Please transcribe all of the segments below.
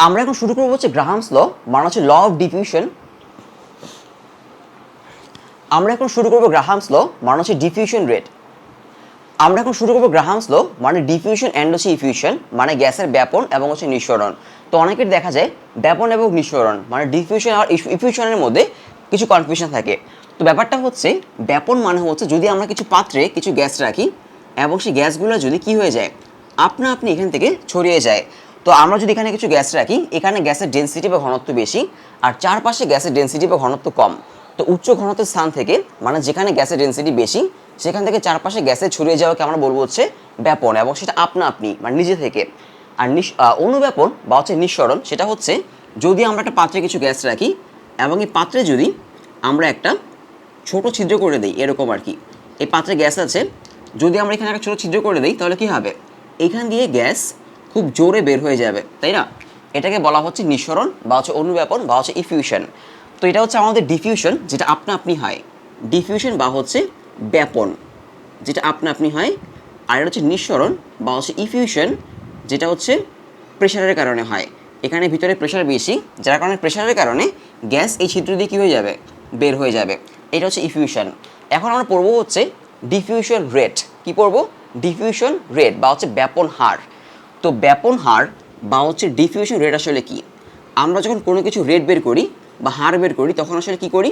আমরা এখন শুরু করবো হচ্ছে গ্রাহামস ল, মানে হচ্ছে ল অফ ডিফিউশন। আমরা এখন শুরু করবো গ্রাহামস ল, মানে হচ্ছে ডিফিউশন রেট। আমরা এখন শুরু করবো গ্রাহামস ল, মানে ডিফিউশন অ্যান্ড হচ্ছে ইফিউশন, মানে গ্যাসের ব্যাপন এবং হচ্ছে নিঃসরণ। তো অনেকের দেখা যায় ব্যাপন এবং নিঃসরণ মানে ডিফিউশন আর ইফিউশনের মধ্যে কিছু কনফিউশন থাকে। তো ব্যাপারটা হচ্ছে ব্যাপন মানে হচ্ছে যদি আমরা কিছু পাত্রে কিছু গ্যাস রাখি এবং সেই গ্যাসগুলো যদি কি হয়ে যায়, আপনা আপনি এখান থেকে ছড়িয়ে যায়। তো আমরা যদি এখানে কিছু গ্যাস রাখি, এখানে গ্যাসের ডেন্সিটি বা ঘনত্ব বেশি, আর চারপাশে গ্যাসের ডেন্সিটি বা ঘনত্ব কম। তো উচ্চ ঘনত্বের স্থান থেকে, মানে যেখানে গ্যাসের ডেন্সিটি বেশি, সেখান থেকে চারপাশে গ্যাসে ছড়িয়ে যাওয়াকে আমরা বলবো হচ্ছে ব্যাপন, এবং সেটা আপনা আপনি মানে নিজে থেকে। আর অনুব্যাপন বা হচ্ছে নিঃসরণ, সেটা হচ্ছে যদি আমরা একটা পাত্রে কিছু গ্যাস রাখি এবং এই পাত্রে যদি আমরা একটা ছোট ছিদ্র করে দিই, এরকম আর কি। এই পাত্রে গ্যাস আছে, যদি আমরা এখানে একটা ছোটো ছিদ্র করে দিই তাহলে কি হবে, এখান দিয়ে গ্যাস খুব জোরে বের হয়ে যাবে, তাই না? এটাকে বলা হচ্ছে নিঃসরণ বা হচ্ছে অনুব্যাপন বা হচ্ছে ইফিউশন। তো এটা হচ্ছে আমাদের ডিফিউশন, যেটা আপনা আপনি হয়, ডিফিউশন বা হচ্ছে ব্যাপন, যেটা আপনা আপনি হয়। আর এটা হচ্ছে নিঃসরণ বা হচ্ছে ইফিউশন, যেটা হচ্ছে প্রেশারের কারণে হয়। এখানে ভিতরে প্রেশার বেশি, যার কারণে প্রেশারের কারণে গ্যাস এই ছিদ্র দিয়ে কী হয়ে যাবে, বের হয়ে যাবে। এটা হচ্ছে ইফিউশন। এখন আমরা পড়বো হচ্ছে ডিফিউশন রেট। কি পড়বো? ডিফিউশন রেট বা হচ্ছে ব্যাপন হার। তো ব্যাপন হার বা হচ্ছে ডিফিউশন রেট আসলে কি? আমরা যখন কোনো কিছু রেট বের করি বা হার বের করি, তখন আসলে কি করি,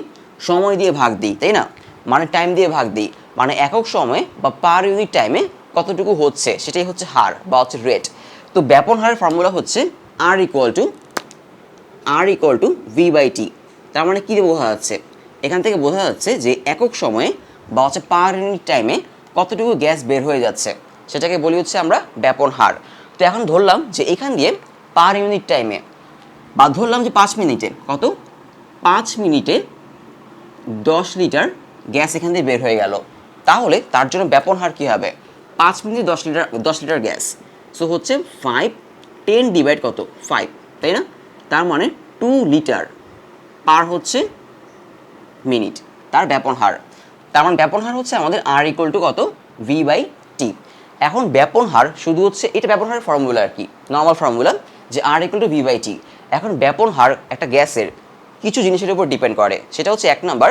সময় দিয়ে ভাগ দিই, তাই না? মানে টাইম দিয়ে ভাগ দিই, মানে একক সময়ে বা পার ইউনিট টাইমে কতটুকু হচ্ছে, সেটাই হচ্ছে হার বা হচ্ছে রেট। তো ব্যাপন হারের ফর্মুলা হচ্ছে আর equal to V by T. তার মানে কী বোঝা যাচ্ছে? এখান থেকে বোঝা যাচ্ছে যে একক সময়ে বা হচ্ছে পার ইউনিট টাইমে কতটুকু গ্যাস বের হয়ে যাচ্ছে, সেটাকে বলি হচ্ছে আমরা ব্যাপন হার। তো এখন ধরলাম যে এখান দিয়ে পার ইউনিট টাইমে, বা ধরলাম যে 5 মিনিটে কত, 5 মিনিটে 10 লিটার গ্যাস এখান দিয়ে বের হয়ে গেল। তাহলে তার জন্য ব্যাপন হার কী হবে? 5 মিনিটে 10 লিটার গ্যাস, সো হচ্ছে 5, 10 ডিভাইড কত, 5, তাই না? তার মানে 2 লিটার পার হচ্ছে মিনিট, তার ব্যাপন হার। তার মানে ব্যাপন হার হচ্ছে আমাদের আর ইকুয়াল টু কত, ভি বাই টি। এখন ব্যাপন হার শুধু হচ্ছে, এটা ব্যাপন হারের ফর্মুলা আর কি, নর্মাল ফর্মুলা, যে আর equal to V by T. এখন ব্যাপন হার একটা গ্যাসের কিছু জিনিসের উপর ডিপেন্ড করে, সেটা হচ্ছে 1 নাম্বার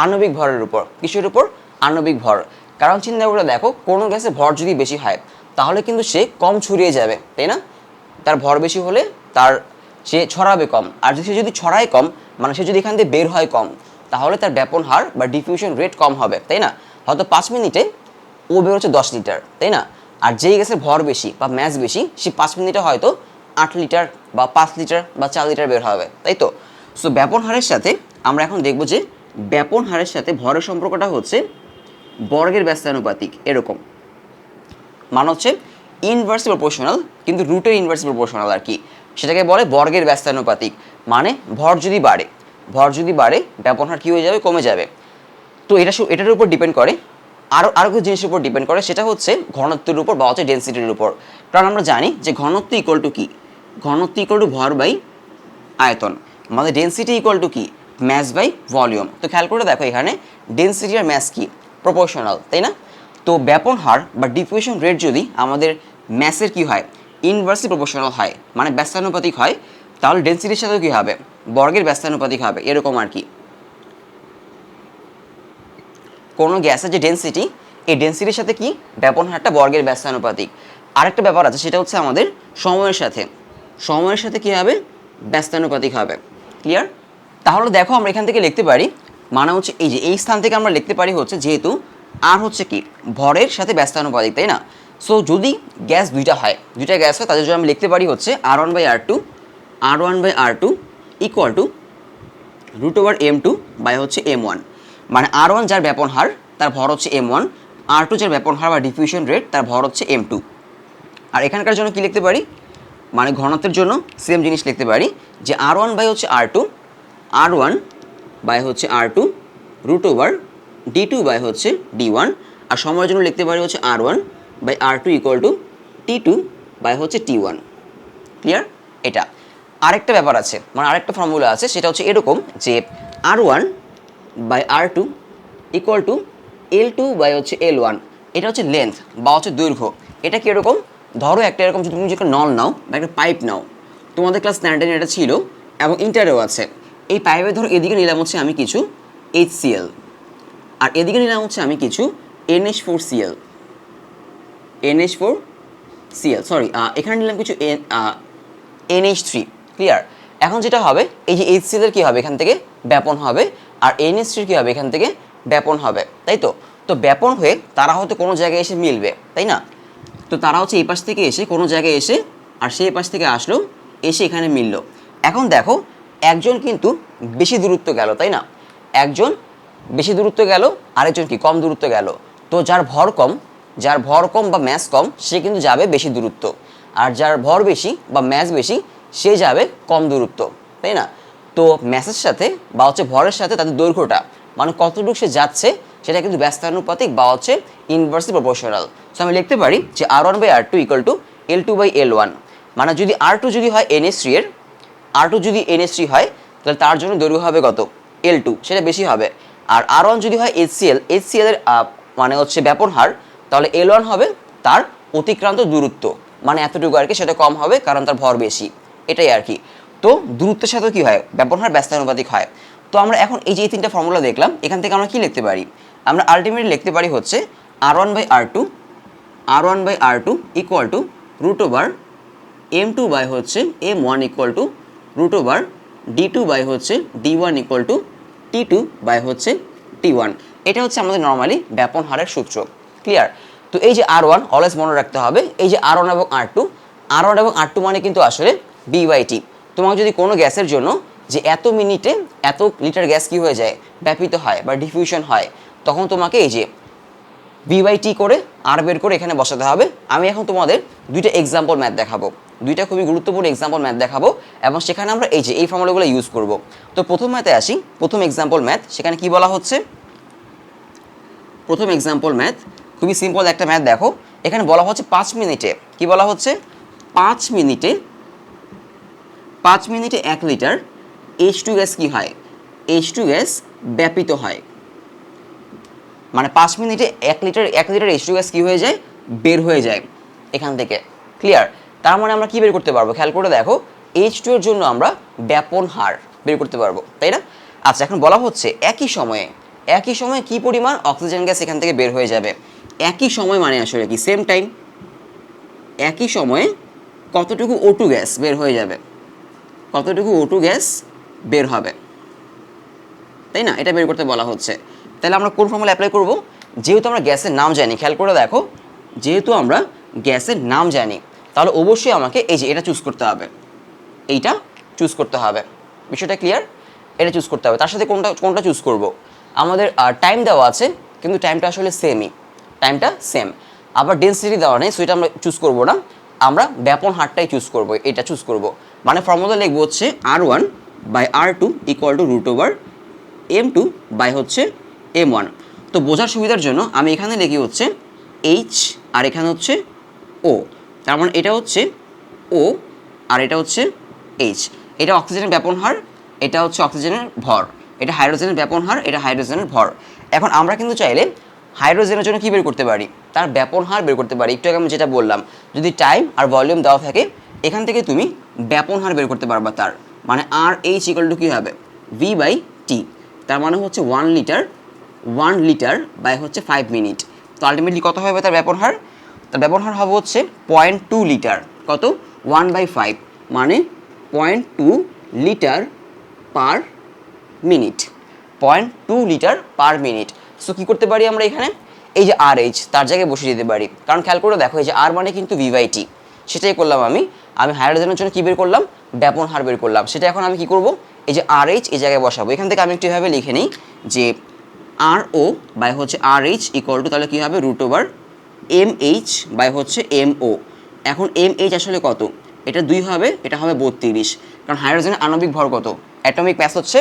আণবিক ভরের উপর। কিসের উপর? আণবিক ভর। কারণ চিন্তা করে দেখো, কোনো গ্যাসের ভর যদি বেশি হয় তাহলে কিন্তু সে কম ছড়িয়ে যাবে, তাই না? তার ভর বেশি হলে সে ছড়াবে কম, আর সে যদি ছড়ায় কম, মানে সে যদি এখান দিয়ে বের হয় কম, তাহলে তার ব্যাপন হার বা ডিফিউশন রেট কম হবে, তাই না? হয়তো 5 মিনিটে ও বের হচ্ছে 10 লিটার, তাই না? আর যেই গ্যাসের ভর বেশি বা ম্যাস বেশি, সে 5 মিনিটে হয়তো 8 লিটার বা 5 লিটার বা 4 লিটার বের হবে, তাই তো? সো ব্যাপন হারের সাথে আমরা এখন দেখব যে ব্যাপন হারের সাথে ভরের সম্পর্কটা হচ্ছে বর্গের ব্যস্তানুপাতিক, এরকম। মানে হচ্ছে ইনভার্সলি প্রপোর্শনাল, কিন্তু রুটের ইনভার্সলি প্রপোর্শনাল আর কি। সেটাকে বলে বর্গের ব্যস্তানুপাতিক। মানে ভর যদি বাড়ে ব্যাপন হার কী হয়ে যাবে, কমে যাবে। তো এটার উপর ডিপেন্ড করে, আরও কিছু জিনিসের উপর ডিপেন্ড করে, সেটা হচ্ছে ঘনত্বের উপর বা হচ্ছে ডেন্সিটির উপর। কারণ আমরা জানি যে ঘনত্ব ইকুয়াল টু কি, ঘনত্ব ইকুয়াল টু ভর বাই আয়তন। আমাদের ডেন্সিটি ইকুয়াল টু কি, ম্যাস বাই ভলিউম। তো খেয়াল করে দেখো, এখানে ডেন্সিটি আর ম্যাস কি, প্রপোর্শনাল, তাই না? তো ব্যাপন হার বা ডিফিউশন রেট যদি আমাদের ম্যাসের কি হয়, ইনভার্সলি প্রপোর্শনাল হয়, মানে ব্যস্তানুপাতিক হয়, তাহলে ডেন্সিটির সাথেও কী হবে, বর্গের ব্যস্তানুপাতিক হবে, এরকম আর কি। কোনো গ্যাসের যে ডেন্সিটি, এই ডেন্সিটির সাথে কি, ব্যাপন হারটা বর্গের ব্যস্তানুপাতিক। আরেকটা ব্যাপার আছে, সেটা হচ্ছে আমাদের সময়ের সাথে কী হবে, ব্যস্তানুপাতিক হবে। ক্লিয়ার? তাহলে দেখো আমরা এখান থেকে লিখতে পারি, মানে হচ্ছে এই যে এই স্থান থেকে আমরা লিখতে পারি হচ্ছে, যেহেতু আর হচ্ছে কি ভরের সাথে ব্যস্তানুপাতিক, তাই না? সো যদি দুইটা গ্যাস হয়, তাদের জন্য আমি লিখতে পারি হচ্ছে R1 by R2 equal to √M2 by হচ্ছে M1। মানে R1 যার ব্যাপন হার, তার ভর হচ্ছে M1, R2 যার ব্যাপন হার বা ডিফিউশন রেট, তার ভর হচ্ছে M2। আর এখানকার জন্য কি লিখতে পারি, মানে ঘনত্বের জন্য সেম জিনিস লিখতে পারি, যে R1 বাই হচ্ছে R2 √D2 বাই হচ্ছে D1। আর সময়ের জন্য লিখতে পারি হচ্ছে R1 by R2 equal to T2 by হচ্ছে T1। ক্লিয়ার? এটা আরেকটা ব্যাপার আছে, মানে আরেকটা ফর্মুলা আছে, সেটা হচ্ছে এরকম, যে R1 by R2 equal to L2 by হচ্ছে L1। এটা হচ্ছে লেন্থ বা হচ্ছে দৈর্ঘ্য। এটা কীরকম, ধরো একটা এরকম, যদি তুমি একটা নল নাও বা একটা পাইপ নাও, তো তোমাদের ক্লাস 9-10 এটা ছিল এবং ইন্টারেও আছে। এই পাইপে ধরো এদিকে নিলাম হচ্ছে আমি কিছু HCl, আর এদিকে নিলাম হচ্ছে আমি কিছু NH4Cl, সরি, এখানে নিলাম কিছু NH3। ক্লিয়ার? এখন যেটা হবে, এই যে HCl এর কী হবে, এখান থেকে ব্যাপন হবে, আর NH3 কী হবে, এখান থেকে ব্যাপন হবে, তাই তো? তো ব্যাপন হয়ে তারা হয়তো কোনো জায়গায় এসে মিলবে, তাই না? তো তারা হচ্ছে এই পাশ থেকে এসে কোনো জায়গায় এসে, আর সেই পাশ থেকে আসলো, এসে এখানে মিলল। এখন দেখো, একজন কিন্তু বেশি দূরত্ব গেল, তাই না? একজন বেশি দূরত্ব গেল, আরেকজন কি কম দূরত্ব গেল। তো যার ভর কম বা ম্যাস কম সে কিন্তু যাবে বেশি দূরত্ব, আর যার ভর বেশি বা ম্যাস বেশি সে যাবে কম দূরত্ব, তাই না? তো ম্যাসের সাথে বা হচ্ছে ভরের সাথে তাদের দৈর্ঘ্যটা, মানে কতটুকু সে যাচ্ছে, সেটা কিন্তু ব্যস্তানুপাতিক বা হচ্ছে ইনভার্সলি প্রপোর্শনাল। সো আমি লিখতে পারি যে R1/R2 = L2/L1। মানে যদি R2 যদি হয় NH3 এর, R2 যদি NH3 হয়, তাহলে তার জন্য দৈর্ঘ্য হবে কত? L2, সেটা বেশি হবে। আর R1 যদি হয় HCl এর মানে হচ্ছে ব্যাপন হার, তাহলে L1 হবে তার অতিক্রান্ত দূরত্ব, মানে এতটুকু আর কি, সেটা কম হবে কারণ তার ভর বেশি, এটাই আর কি। তো দূরত্বের সাথে কী হয়, ব্যাপন হার ব্যস্তানুপাতিক হয়। তো আমরা এখন এই যে এই তিনটা ফর্মুলা দেখলাম, এখান থেকে আমরা কি লিখতে পারি? আমরা আলটিমেটলি লিখতে পারি হচ্ছে R1/R2 = √M2 হচ্ছে M1 = √D2 হচ্ছে D1 = T2 হচ্ছে T1। এটা হচ্ছে আমাদের নর্মালি ব্যাপন হারের সূত্র। ক্লিয়ার? তো এই যে R1 অলওয়েজ মনে রাখতে হবে, এই যে R1 এবং R2 মানে কিন্তু আসলে B/T। তোমাকে যদি কোনো গ্যাসের জন্য যে এত মিনিটে এত লিটার গ্যাস কি হয়ে যায়, ব্যাপিত হয় বা ডিফিউশন হয়, তখন তোমাকে এই যে B/T করে আর বের করে এখানে বসাতে হবে। আমি এখন তোমাদের দুইটা এক্সাম্পল ম্যাথ দেখাবো, দুইটা খুবই গুরুত্বপূর্ণ এক্সাম্পল ম্যাথ দেখাবো, এবং সেখানে আমরা এই যে এই ফর্মুলাগুলো ইউজ করব। তো প্রথম ম্যাথে আসি, প্রথম এক্সাম্পল ম্যাথ, সেখানে কি বলা হচ্ছে? প্রথম এক্সাম্পল ম্যাথ খুবই সিম্পল একটা ম্যাথ। দেখো, এখানে বলা হচ্ছে 5 মিনিটে, কি বলা হচ্ছে? 5 মিনিটে 1 লিটার H2 গ্যাস কি হয়? H2 গ্যাস ব্যাপিত হয়। মানে 5 মিনিটে 1 লিটার H2 গ্যাস কী হয়ে যায়? বের হয়ে যায় এখান থেকে। ক্লিয়ার? তার মানে আমরা কি বের করতে পারবো? খেয়াল করে দেখো, H2 এর জন্য আমরা ব্যাপন হার বের করতে পারবো, তাই না? আচ্ছা, এখন বলা হচ্ছে একই সময়ে কি পরিমাণ অক্সিজেন গ্যাস এখান থেকে বের হয়ে যাবে। একই সময় মানে আসলে কি? Same time. একই সময়ে কতটুকু O2 গ্যাস বের হয়ে যাবে, কতটুকু O2 গ্যাস বের হবে, তাই না? এটা বের করতে বলা হচ্ছে। তাহলে আমরা কোন ফর্মুলা অ্যাপ্লাই করব? যেহেতু আমরা গ্যাসের নাম জানি, খেয়াল করে দেখো, যেহেতু আমরা গ্যাসের নাম জানি, তাহলে অবশ্যই আমাকে এই যে এটা চুজ করতে হবে, এইটা চুজ করতে হবে। বিষয়টা ক্লিয়ার? এটা চুজ করতে হবে। তার সাথে কোনটা চুজ করব? আমাদের টাইম দেওয়া আছে, কিন্তু টাইমটা আসলে টাইমটা সেম। আবার ডেন্সিটি দেওয়া নেই, সো এটা আমরা চুজ করব না, আমরা ব্যাপন হারটাই চুজ করব, এটা চুজ করব। মানে ফর্মুলা লিখবো হচ্ছে R1/R2 = √M2 হচ্ছে M1। তো বোঝার সুবিধার জন্য আমি এখানে লিখি হচ্ছে H, আর এখানে হচ্ছে O। তার মানে এটা হচ্ছে O আর এটা হচ্ছে H। এটা অক্সিজেনের ব্যাপন হার, এটা হচ্ছে অক্সিজেনের ভর, এটা হাইড্রোজেনের ব্যাপন হার, এটা হাইড্রোজেনের ভর। এখন আমরা কিন্তু চাইলে হাইড্রোজেনের জন্য কী বের করতে পারি? তার ব্যাপন হার বের করতে পারি। একটু আগে আমি যেটা বললাম, যদি টাইম আর ভলিউম দেওয়া থাকে, এখান থেকে তুমি ব্যাপন হার বের করতে পারবা তার। মানে RH = কী হবে? V/T। তার মানে হচ্ছে 1 লিটার হচ্ছে 5 মিনিট। তো আলটিমেটলি কত হবে তার ব্যাপন হার? তার ব্যাপন হার হবে হচ্ছে 0.2 লিটার। কত? 1/5, মানে 0.2 litre per minute. 0.2 litre per minute. So কী করতে পারি আমরা এখানে? এই যে RH তার জায়গায় বসিয়ে দিতে পারি, কারণ খেয়াল করে দেখো, এই যে R মানে কিন্তু V/T, সেটাই করলাম আমি হাইড্রোজেনের জন্য কী বের করলাম? ব্যাপন হার বের করলাম। সেটা এখন আমি কি করব? এই যে RH এই জায়গায় বসাবো। এখান থেকে আমি একটু এভাবে লিখে নিই যে RO হচ্ছে RH = তাহলে কী হবে? √MH হচ্ছে MO। এখন MH আসলে কত? এটা 2 হবে, এটা হবে 32, কারণ হাইড্রোজেনের আণবিক ভর কত? অ্যাটমিক মাস হচ্ছে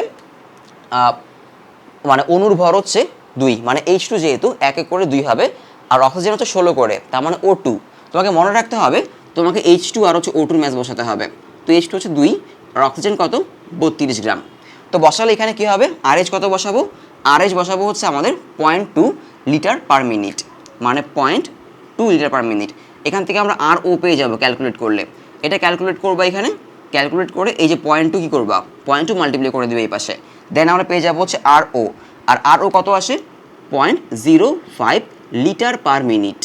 মানে অণুর ভর হচ্ছে 2, মানে H2 যেহেতু 1 করে 2 হবে, আর অক্সিজেন হচ্ছে 16 করে, তার মানে O2। তোমাকে মনে রাখতে হবে, তোমাকে H2 আর হচ্ছে O2 ম্যাচ বসাতে হবে। তো H2 হচ্ছে 2 আর অক্সিজেন কত? 32 গ্রাম। তো বসালে এখানে কি হবে? RH কত বসাবো? RH বসাবো হচ্ছে আমাদের 0.2 লিটার পার মিনিট, মানে 0.2 লিটার পার মিনিট। এখান থেকে আমরা RO পেয়ে যাবো ক্যালকুলেট করলে। এটা ক্যালকুলেট করবো এখানে ক্যালকুলেট করে এই যে পয়েন্ট টু কী করবা, পয়েন্ট টু মাল্টিপ্লাই করে দেবে এই পাশে। দেন আমরা পেয়ে যাবো হচ্ছে আর ও, আর আর ও কত আসে 0.05 লিটার পার মিনিট।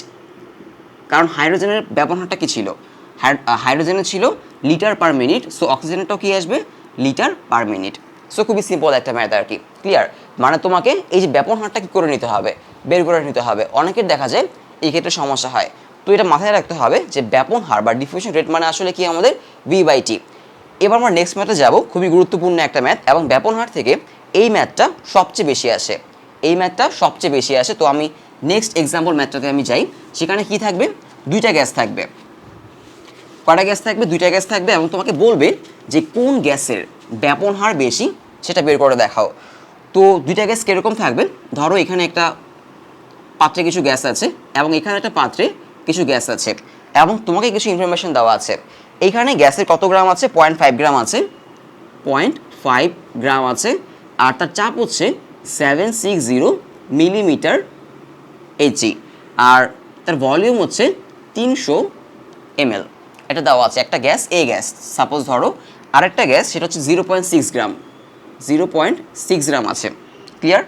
কারণ হাইড্রোজেনের ব্যবহারটা কী ছিল, হাইড্রোজেনের ছিল লিটার পার মিনিট, সো অক্সিজেনেরটাও কী আসবে লিটার পার মিনিট। সো খুবই সিম্পল একটা ম্যাথ আর কি, ক্লিয়ার। মানে তোমাকে এই যে ব্যবহারটা কী করে নিতে হবে, বের করে নিতে হবে। অনেকের দেখা যায় এই ক্ষেত্রে সমস্যা হয়, তো এটা মাথায় রাখতে হবে যে ব্যাপন হার বা ডিফিউশন রেট মানে আসলে কি আমাদের V/T। এবার আমরা নেক্সট ম্যাথে যাব, খুবই গুরুত্বপূর্ণ একটা ম্যাথ, এবং ব্যাপন হার থেকে এই ম্যাথটা সবচেয়ে বেশি আসে, এই ম্যাথটা সবচেয়ে বেশি আসে। তো আমি নেক্সট এক্সাম্পল ম্যাথটাতে আমি যাই, সেখানে কি থাকবে, দুইটা গ্যাস থাকবে। কয়টা গ্যাস থাকবে, দুইটা গ্যাস থাকবে, এবং তোমাকে বলবে যে কোন গ্যাসের ব্যাপন হার বেশি সেটা বের করে দেখাও। তো দুইটা গ্যাস কীরকম থাকবে, ধরো এখানে একটা পাত্রে কিছু গ্যাস আছে এবং এখানে একটা পাত্রে কিছু গ্যাস আছে, এবং তোমাকে কিছু ইনফরমেশন দেওয়া আছে। এইখানে গ্যাসের কত গ্রাম আছে, 0.5 গ্রাম আছে, 0.5 গ্রাম আছে, আর তার চাপ হচ্ছে 760 মিলিমিটার এইচজি, আর তার ভলিউম হচ্ছে 300 ml। এটা দেওয়া আছে একটা গ্যাস, এ গ্যাস। সাপোজ ধরো আরেকটা গ্যাস, সেটা হচ্ছে 0.6 গ্রাম, 0.6 গ্রাম আছে, ক্লিয়ার।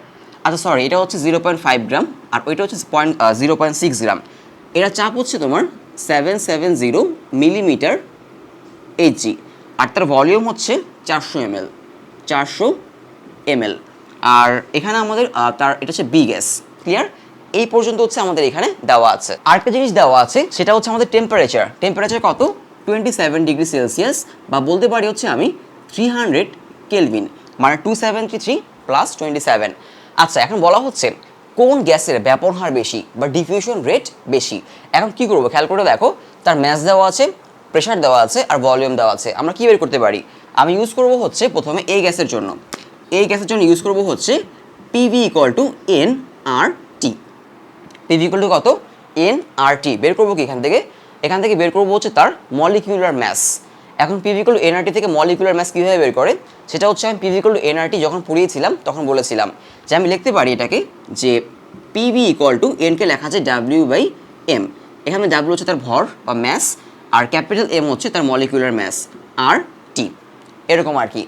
আচ্ছা সরি, এটা হচ্ছে 0.5 গ্রাম আর ওইটা হচ্ছে 0.6 গ্রাম। এটার চাপ হচ্ছে তোমার 770 মিলিমিটার এইচজি, আর তার ভলিউম হচ্ছে 400 ml, 400 ml। আর এখানে আমাদের তার এটা হচ্ছে বি গ্যাস, ক্লিয়ার। এই পর্যন্ত হচ্ছে আমাদের এখানে দেওয়া আছে। আরেকটা জিনিস দেওয়া আছে, সেটা হচ্ছে আমাদের টেম্পারেচার। টেম্পারেচার কত, 27 ডিগ্রি সেলসিয়াস, বা বলতে পারি হচ্ছে আমি 300 কেলভিন, মানে 273 প্লাস 27। আচ্ছা, এখন বলা হচ্ছে কোন গ্যাসের ব্যাপন হার বেশি বা ডিফিউশন রেট বেশি। এখন কি করবো, খেয়াল করে দেখো, তার ম্যাস দেওয়া আছে, প্রেশার দেওয়া আছে, আর ভলিউম দেওয়া আছে। আমরা কী বের করতে পারি, আমি ইউজ করব হচ্ছে প্রথমে এই গ্যাসের জন্য, এই গ্যাসের জন্য ইউজ করব হচ্ছে PV equal to NRT। PV equal to কত, NRT। বের করবো কি এখান থেকে বের করবো হচ্ছে তার মলিকিউলার ম্যাস। এখন পিভি ইকুয়াল টু NRT থেকে মলিকুলার ম্যাস কীভাবে বের করে, সেটা হচ্ছে আমি পিভি ইকুয়াল টু NRT যখন পড়িয়েছিলাম তখন বলেছিলাম যে আমি লিখতে পারি এটাকে যে পিভি ইকুয়াল টু এনকে লেখা যায় W/M। এখানে W হচ্ছে তার ভর বা ম্যাস, আর ক্যাপিটাল M হচ্ছে তার মলিকুলার ম্যাস, RT, এরকম আর কি।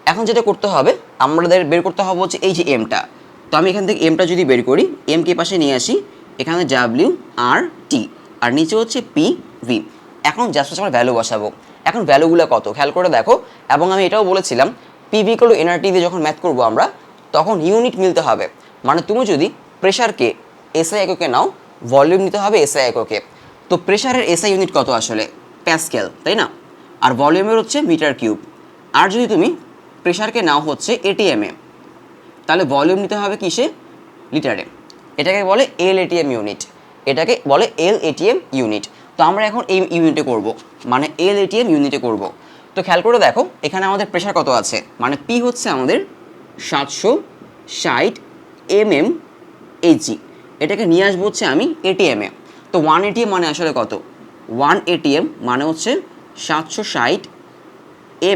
এখন যেটা করতে হবে, আমাদের বের করতে হবে হচ্ছে এই যে এমটা। তো আমি এখান থেকে এমটা যদি বের করি, এমকে পাশে নিয়ে আসি, এখানে WRT, আর নিচে হচ্ছে PV। এখন জাস্ট আমরা ভ্যালু বসাবো। এখন ভ্যালুগুলো কত খেয়াল করে দেখো, এবং আমি এটাও বলেছিলাম পিভি ইকুয়াল টু NRT দিয়ে যখন ম্যাথ করবো আমরা, তখন ইউনিট মিলতে হবে। মানে তুমি যদি প্রেশারকে SI এককে নাও, ভলিউম নিতে হবে SI এককে। তো প্রেশারের SI ইউনিট কত আসলে, প্যাসকেল, তাই না? আর ভলিউমের হচ্ছে মিটার কিউব। আর যদি তুমি প্রেশারকে নাও হচ্ছে ATM এ, তাহলে ভলিউম নিতে হবে কিসে, লিটারে। এটাকে বলে LATM ইউনিট, এটাকে বলে LATM ইউনিট। তো আমরা এখন এই ইউনিটে করব, মানে LATM ইউনিটে করব। তো খেয়াল করে দেখো, এখানে আমাদের প্রেশার কত আছে, মানে P হচ্ছে আমাদের 760 mmHg। এটাকে নিয়ে আসবো হচ্ছে আমি ATM এ। তো 1 ATM মানে আসলে কত, 1 ATM মানে হচ্ছে 760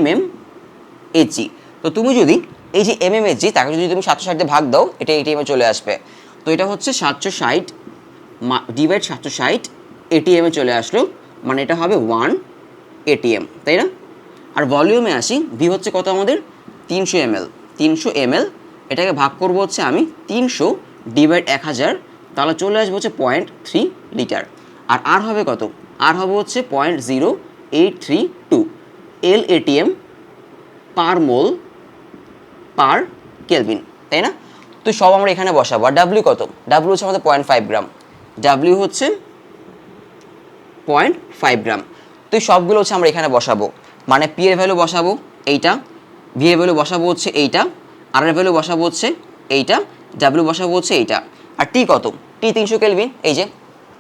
mmHg। তো তুমি যদি এই যে mmHg, তাকে যদি তুমি 760 দিয়ে ভাগ দাও, এটা ATM এ চলে আসবে। তো এটা হচ্ছে 760 ডিভাইড 760 ATM এ চলে আসলো, মানে এটা হবে 1 ATM, তাই না? আর ভলিউমে আসি, ভি হচ্ছে কত আমাদের 300 ml, 300 ml। এটাকে ভাগ করবো হচ্ছে আমি 300 ডিভাইড 1000, তাহলে চলে আসবে হচ্ছে 0.3 লিটার। আর আর হবে কত, আর হবে হচ্ছে 0.0832 LATM পার মোল পার কেলভিন, তাই না? তো সব আমরা এখানে বসাবো। আর ডাব্লিউ কত, ডাব্লিউ হচ্ছে আমাদের 0.5 গ্রাম, ডাব্লিউ হচ্ছে 0.5 গ্রাম। তো এই সবগুলো হচ্ছে আমরা এখানে বসাবো, মানে পি এর ভ্যালু বসাবো এইটা, ভি এর ভ্যালু বসাবো হচ্ছে এইটা, আর এর ভ্যালু বসাবো হচ্ছে এইটা, ডাব্লিউ বসাবো হচ্ছে এইটা। আর টি কত, টি 300 কেলভিন, এই যে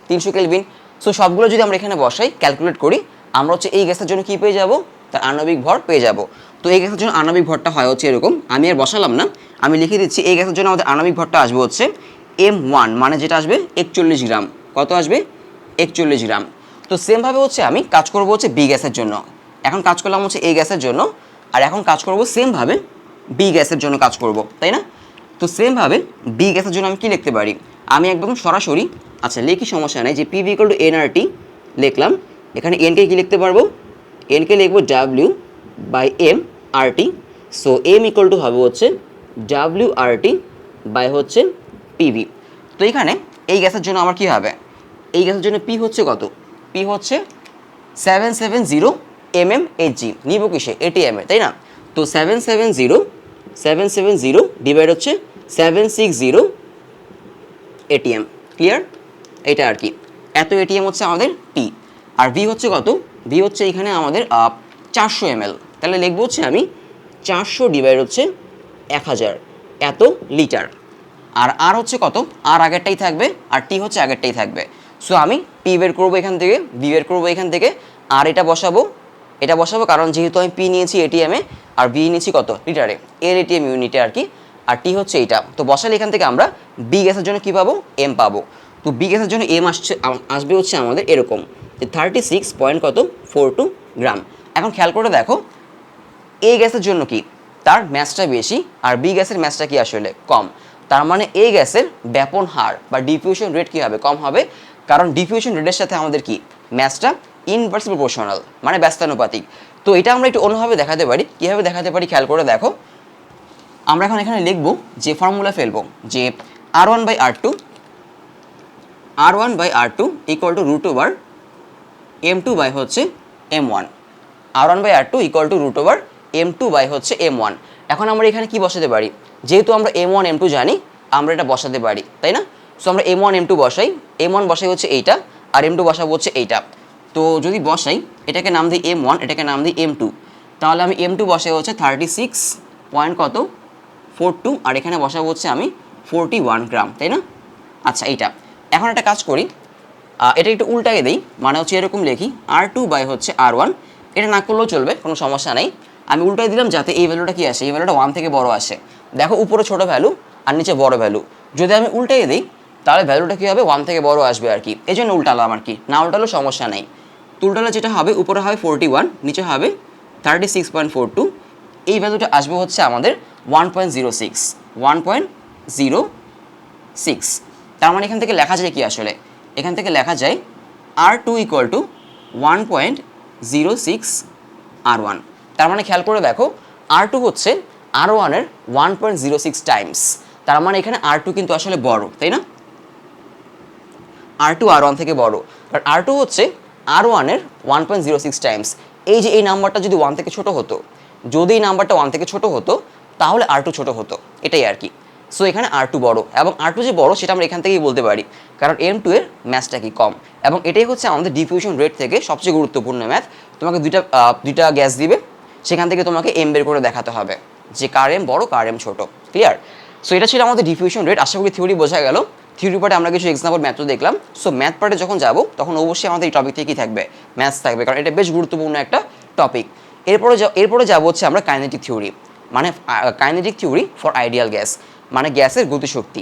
300 কেলভিন। সো সবগুলো যদি আমরা এখানে বসাই, ক্যালকুলেট করি, আমরা হচ্ছে এই গ্যাসের জন্য কী পেয়ে যাব, তার আণবিক ভর পেয়ে যাব। তো এই গ্যাসের জন্য আণবিক ভরটা হয় হচ্ছে এরকম, আমি আর বসালাম না, আমি লিখে দিচ্ছি। এই গ্যাসের জন্য আমাদের আণবিক ভরটা আসবে হচ্ছে M1, মানে যেটা আসবে 41 গ্রাম। কত আসবে, 41 গ্রাম। তো সেমভাবে হচ্ছে আমি কাজ করবো হচ্ছে বি গ্যাসের জন্য। এখন কাজ করলাম হচ্ছে এই গ্যাসের জন্য, আর এখন কাজ করব সেমভাবে বি গ্যাসের জন্য কাজ করব, তাই না? তো সেমভাবে বি গ্যাসের জন্য আমি কি লিখতে পারি, আমি একদম সরাসরি, আচ্ছা লিখি, সমস্যা নেই, যে PV = NRT লিখলাম। এখানে এনকে কি লিখতে পারবো, এনকে লিখবো by M R T. So M equal to হবে হচ্ছে ডাব্লিউ আর টি বাই হচ্ছে পিভি। তো এখানে এই গ্যাসের জন্য আমার কী হবে, এই গ্যাসের জন্য পি হচ্ছে কত, পি হচ্ছে 770 mmHg, নিব কিসে এটিএম এ, তাই না? তো 770 ডিভাইড হচ্ছে 760 এটিএম, ক্লিয়ার? এটা আর কি, এত এটিএম হচ্ছে আমাদের টি। আর ভি হচ্ছে কত, ভি হচ্ছে এখানে আমাদের 400 ml, তাহলে লিখবো হচ্ছে আমি 400 ডিভাইড হচ্ছে 1000 এত লিটার। আর হচ্ছে কত, আর আগেরটাই থাকবে আর টি হচ্ছে আগেরটাই থাকবে। সো আমি পি বের করবো এখান থেকে, ভি বের করবো এখান থেকে, আর এটা বসাবো, এটা বসাবো কারণ যেহেতু আমি পি নিয়েছি এটিএমে আর ভি নিয়েছি কত লিটারে, এর এটিএম ইউনিটে আর কি, আর টি হচ্ছে এইটা। তো বসালে এখান থেকে আমরা বি গ্যাসের জন্য কী পাবো, এম পাবো। তো বি গ্যাসের জন্য এম আসবে হচ্ছে আমাদের এরকম যে 36.42 গ্রাম। এখন খেয়াল করে দেখো এ গ্যাসের জন্য কি তার ম্যাসটা বেশি আর বি গ্যাসের ম্যাসটা কি আসলে কম, তার মানে এ গ্যাসের ব্যাপন হার বা ডিফিউশন রেট কী হবে, কম হবে, কারণ ডিফিউশন রেটের সাথে আমাদের কি ম্যাসটা ইনভার্স প্রপোর্শনাল মানে ব্যস্তানুপাতিক। তো এটা আমরা একটু অন্যভাবে দেখাতে পারি, কীভাবে দেখাতে পারি খেয়াল করে দেখো। আমরা এখন এখানে লিখবো যে ফর্মুলা ফেলবো যে R1/R2 R1/R2 equal to root over M2 by হচ্ছে M1, R1/R2 equal to root over M2 by হচ্ছে M1। এখন আমরা এখানে কি বসাতে পারি, যেহেতু আমরা M1 M2 জানি আমরা এটা বসাতে পারি, তাই না? সো আমরা M1 M2 বসাই, M1 বসাই হচ্ছে এইটা আর M2 বসাবো হচ্ছে এইটা। তো যদি বসাই এটাকে নাম দিই M1, এটাকে নাম দিই M2, তাহলে আমি M2 বসাই হচ্ছে 36.42 আর এখানে বসাবো হচ্ছে আমি 41 গ্রাম, তাই না? আচ্ছা এইটা, এখন একটা কাজ করি, এটা একটু উল্টাকে দিই, মানে হচ্ছে এরকম লিখি R2 বাই হচ্ছে R1, এটা না করলেও চলবে, কোনো সমস্যা নেই। আমি উল্টাই দিলাম যাতে এই ভ্যালুটা কি আসে, এই ভ্যালুটা 1 থেকে বড় আসে। দেখো উপরে ছোটো ভ্যালু আর নিচে বড় ভ্যালু, যদি আমি উল্টাই দিই তাহলে ভ্যালুটা কী হবে 1 থেকে বড় আসবে আর কি, এই জন্য উল্টালাম আর কি, না উল্টালেও সমস্যা নেই। তো উল্টালে যেটা হবে উপরে হবে 41, নিচে হবে 36.42, এই ভ্যালুটা আসবে হচ্ছে আমাদের 1.06। তার মানে এখান থেকে লেখা যায় কি আসলে, এখান থেকে লেখা যায় R2 ইকুয়াল টু 1.06 R1। তার মানে খেয়াল করে দেখো R2 হচ্ছে R1 এর 1.06 টাইমস, তার মানে এখানে R2 কিন্তু আসলে বড়, তাই না? R2 R1 থেকে বড়, কারণ R2 হচ্ছে R1 এর 1.06 টাইমস। এই যে এই নাম্বারটা যদি 1 থেকে ছোট হতো, যদি এই নাম্বারটা 1 থেকে ছোট হতো তাহলে R2 ছোট হতো, এটাই আর কি। সো এখানে R2 বড়, এবং R2 যে বড় সেটা আমরা এখান থেকেই বলতে পারি, কারণ M2 এর ম্যাথটা কি কম, এবং এটাই হচ্ছে আমাদের ডিফিউশন রেট থেকে সবচেয়ে গুরুত্বপূর্ণ ম্যাথ। তোমাকে দুইটা গ্যাস দিবে, সেখান থেকে তোমাকে এম বের করে দেখাতে হবে যে কার এম বড় কার এম ছোট, ক্লিয়ার? সো এটা ছিল আমাদের ডিফিউশন রেট। আশা করি থিওরি বোঝা গেল। থিওরি পার্টে আমরা কিছু এক্সাম্পল ম্যাথও দেখলাম। সো ম্যাথ পার্টে যখন যাব তখন অবশ্যই আমাদের এই টপিক থেকে কী থাকবে, ম্যাথস থাকবে, কারণ এটা বেশ গুরুত্বপূর্ণ একটা টপিক। এরপরে যাবো হচ্ছে আমরা কাইনেটিক থিওরি, মানে kinetic theory for ideal gas, মানে গ্যাসের গতিশক্তি।